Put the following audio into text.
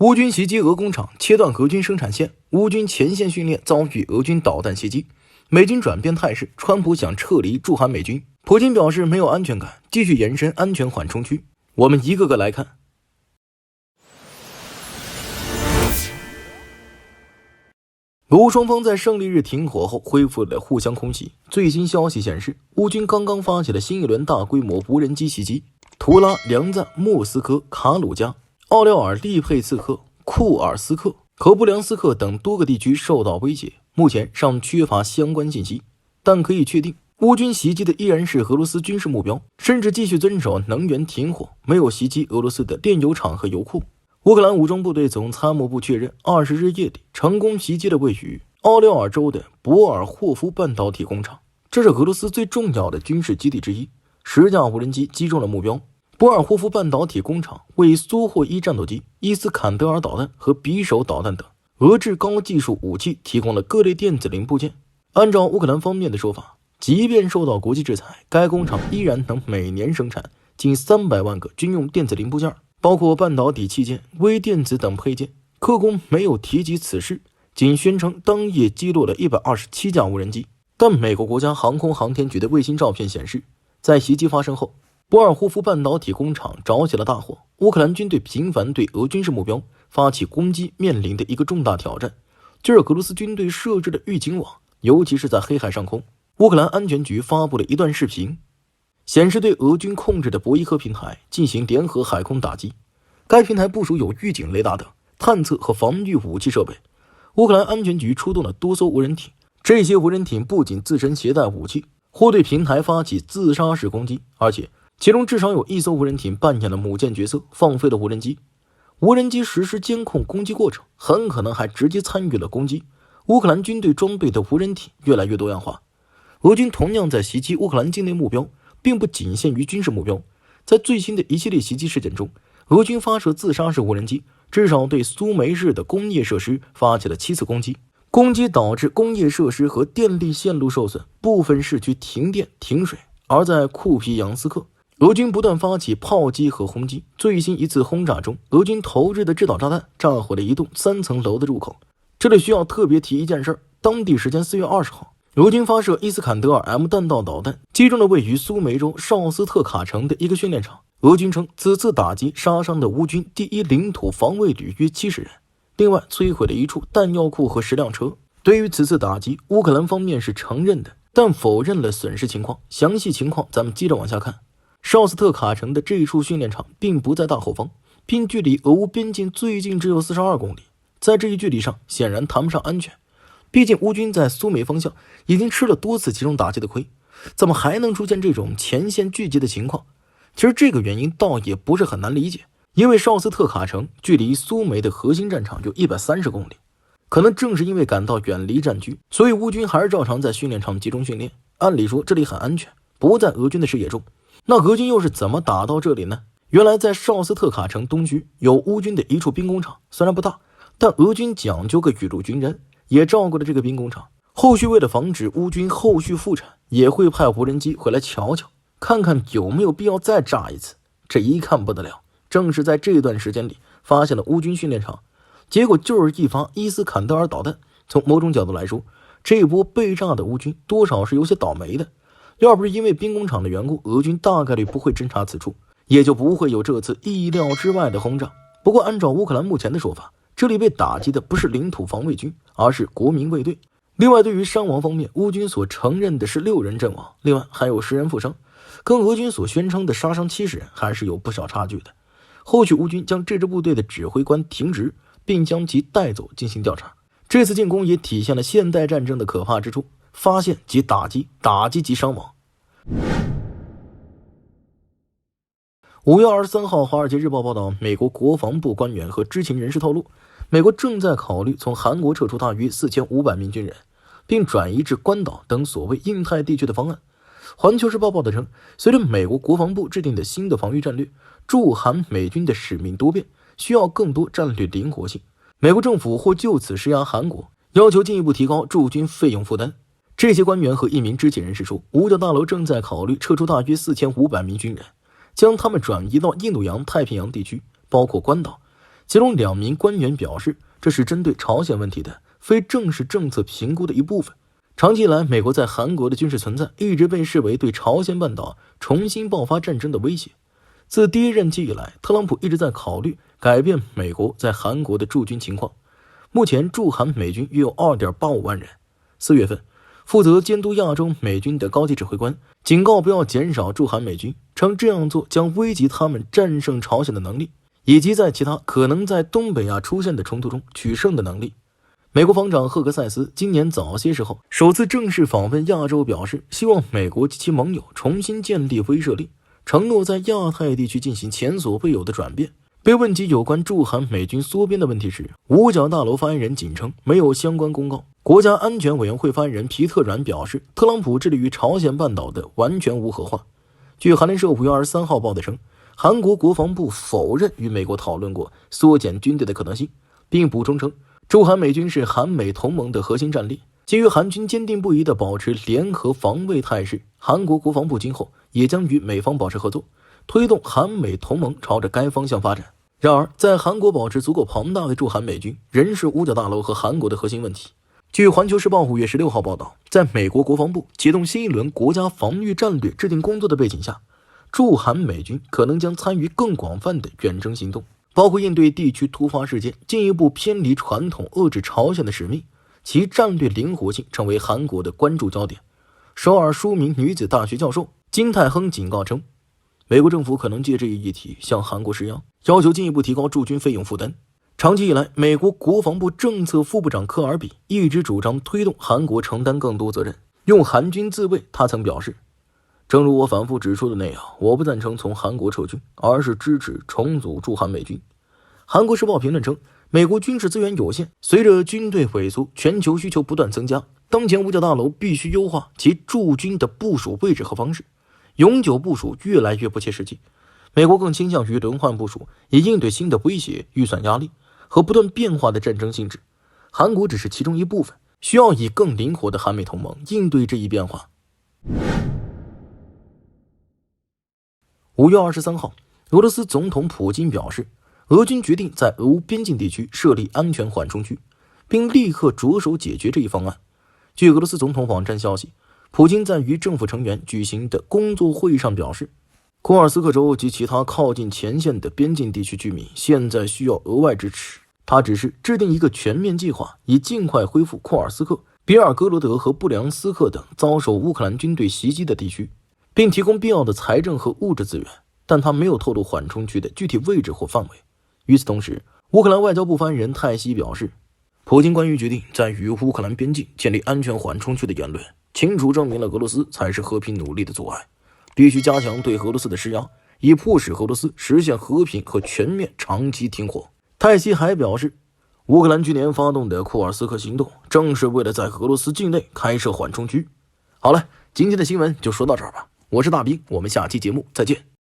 乌军袭击俄工厂，切断俄军生产线。乌军前线训练遭遇俄军导弹袭击，美军转变态势，川普想撤离驻韩美军。普京表示没有安全感，继续延伸安全缓冲区。我们一个个来看。俄乌双方在胜利日停火后恢复了互相空袭。最新消息显示，乌军刚刚发起了新一轮大规模无人机袭击，图拉、梁赞、莫斯科、卡鲁加、奥廖尔、利佩茨克、库尔斯克和布良斯克等多个地区受到威胁，目前尚缺乏相关信息，但可以确定，乌军袭击的依然是俄罗斯军事目标，甚至继续遵守能源停火，没有袭击俄罗斯的炼油厂和油库。乌克兰武装部队总参谋部确认，20日夜里成功袭击了位于奥廖尔州的博尔霍夫半导体工厂，这是俄罗斯最重要的军事基地之一。10架无人机击中了目标。博尔霍夫半导体工厂为苏霍伊战斗机、伊斯坎德尔导弹和匕首导弹等俄制高技术武器提供了各类电子零部件。按照乌克兰方面的说法，即便受到国际制裁，该工厂依然能每年生产近300万个军用电子零部件，包括半导体器件、微电子等配件。克宫没有提及此事，仅宣称当夜击落了127架无人机。但美国国家航空航天局的卫星照片显示，在袭击发生后，博尔霍夫半导体工厂着起了大火。乌克兰军队频繁对俄军事目标发起攻击，面临的一个重大挑战就是俄罗斯军队设置的预警网，尤其是在黑海上空。乌克兰安全局发布了一段视频，显示对俄军控制的伯伊科平台进行联合海空打击。该平台部署有预警雷达等探测和防御武器设备。乌克兰安全局出动了多艘无人艇，这些无人艇不仅自身携带武器，或对平台发起自杀式攻击，而且其中至少有一艘无人艇扮演了母舰角色，放飞了无人机。无人机实施监控攻击过程，很可能还直接参与了攻击。乌克兰军队装备的无人艇越来越多样化。俄军同样在袭击乌克兰境内目标，并不仅限于军事目标。在最新的一系列袭击事件中，俄军发射自杀式无人机，至少对苏梅市的工业设施发起了7次攻击。攻击导致工业设施和电力线路受损，部分市区停电停水。而在库皮扬斯克，俄军不断发起炮击和轰击。最新一次轰炸中，俄军投掷的制导炸弹炸毁了一栋3层楼的入口。这里需要特别提一件事，当地时间4月20号，俄军发射伊斯坎德尔 M 弹道导弹，击中了位于苏梅州绍斯特卡城的一个训练场。俄军称，此次打击杀伤了乌军第1领土防卫旅约70人，另外摧毁了一处弹药库和10辆车。对于此次打击，乌克兰方面是承认的，但否认了损失情况。详细情况咱们接着往下看。绍斯特卡城的这一处训练场并不在大后方，并距离俄乌边境最近只有42公里，在这一距离上显然谈不上安全。毕竟乌军在苏梅方向已经吃了多次集中打击的亏，怎么还能出现这种前线聚集的情况？其实这个原因倒也不是很难理解，因为绍斯特卡城距离苏梅的核心战场有130公里，可能正是因为感到远离战区，所以乌军还是照常在训练场集中训练。按理说这里很安全，不在俄军的视野中。那俄军又是怎么打到这里呢？原来在绍斯特卡城东区有乌军的一处兵工厂，虽然不大，但俄军讲究个雨露均沾，也照顾了这个兵工厂。后续为了防止乌军后续复产，也会派无人机回来瞧瞧，看看有没有必要再炸一次。这一看不得了，正是在这段时间里发现了乌军训练场，结果就是一发伊斯坎德尔导弹。从某种角度来说，这波被炸的乌军多少是有些倒霉的。要不是因为兵工厂的缘故，俄军大概率不会侦察此处，也就不会有这次意料之外的轰炸。不过按照乌克兰目前的说法，这里被打击的不是领土防卫军，而是国民卫队。另外，对于伤亡方面，乌军所承认的是6人阵亡，另外还有10人负伤，跟俄军所宣称的杀伤70人还是有不小差距的。后续乌军将这支部队的指挥官停职，并将其带走进行调查。这次进攻也体现了现代战争的可怕之处，发现即打击，打击即伤亡。5月23号，《华尔街日报》报道，美国国防部官员和知情人士透露，美国正在考虑从韩国撤出大约4500名军人，并转移至关岛等所谓印太地区的方案。环球时报报道称，随着美国国防部制定的新的防御战略，驻韩美军的使命多变，需要更多战略灵活性。美国政府或就此施压韩国，要求进一步提高驻军费用负担。这些官员和一名知情人士说，五角大楼正在考虑撤出大约4500名军人，将他们转移到印度洋太平洋地区，包括关岛。其中2名官员表示，这是针对朝鲜问题的非正式政策评估的一部分。长期以来，美国在韩国的军事存在一直被视为对朝鲜半岛重新爆发战争的威胁。自第一任期以来，特朗普一直在考虑改变美国在韩国的驻军情况。目前驻韩美军约有 2.85 万人。4月份，负责监督亚洲美军的高级指挥官警告不要减少驻韩美军，称这样做将危及他们战胜朝鲜的能力，以及在其他可能在东北亚出现的冲突中取胜的能力。美国防长赫格塞斯今年早些时候首次正式访问亚洲，表示希望美国及其盟友重新建立威慑力，承诺在亚太地区进行前所未有的转变。被问及有关驻韩美军缩编的问题时，五角大楼发言人仅称没有相关公告。国家安全委员会发言人皮特阮表示，特朗普致力于朝鲜半岛的完全无核化。据韩联社5月23号报道称，韩国国防部否认与美国讨论过缩减军队的可能性，并补充称驻韩美军是韩美同盟的核心战力。基于韩军坚定不移地保持联合防卫态势，韩国国防部今后也将与美方保持合作，推动韩美同盟朝着该方向发展。然而，在韩国保持足够庞大的驻韩美军仍是五角大楼和韩国的核心问题。据环球时报5月16号报道，在美国国防部启动新一轮国家防御战略制定工作的背景下，驻韩美军可能将参与更广泛的远征行动，包括应对地区突发事件，进一步偏离传统遏制朝鲜的使命。其战略灵活性成为韩国的关注焦点。首尔书名女子大学教授金泰亨警告称，美国政府可能借这一议题向韩国施压，要求进一步提高驻军费用负担。长期以来，美国国防部政策副部长科尔比一直主张推动韩国承担更多责任，用韩军自卫。他曾表示，正如我反复指出的那样，我不赞成从韩国撤军，而是支持重组驻韩美军。韩国时报评论称，美国军事资源有限，随着军队萎缩，全球需求不断增加，当前五角大楼必须优化其驻军的部署位置和方式，永久部署越来越不切实际。美国更倾向于轮换部署，以应对新的威胁、预算压力和不断变化的战争性质。韩国只是其中一部分，需要以更灵活的韩美同盟应对这一变化。5月23号，俄罗斯总统普京表示，俄军决定在俄乌边境地区设立安全缓冲区，并立刻着手解决这一方案。据俄罗斯总统网站消息，普京在与政府成员举行的工作会议上表示，库尔斯克州及其他靠近前线的边境地区居民现在需要额外支持。他指示制定一个全面计划，以尽快恢复库尔斯克、别尔哥罗德和布良斯克等遭受乌克兰军队袭击的地区，并提供必要的财政和物质资源，但他没有透露缓冲区的具体位置或范围。与此同时，乌克兰外交部发言人泰西表示，普京关于决定在与乌克兰边境建立安全缓冲区的言论，清楚证明了俄罗斯才是和平努力的阻碍，必须加强对俄罗斯的施压，以迫使俄罗斯实现和平和全面长期停火。泰西还表示，乌克兰去年发动的库尔斯克行动，正是为了在俄罗斯境内开设缓冲区。好了，今天的新闻就说到这儿吧，我是大兵，我们下期节目再见。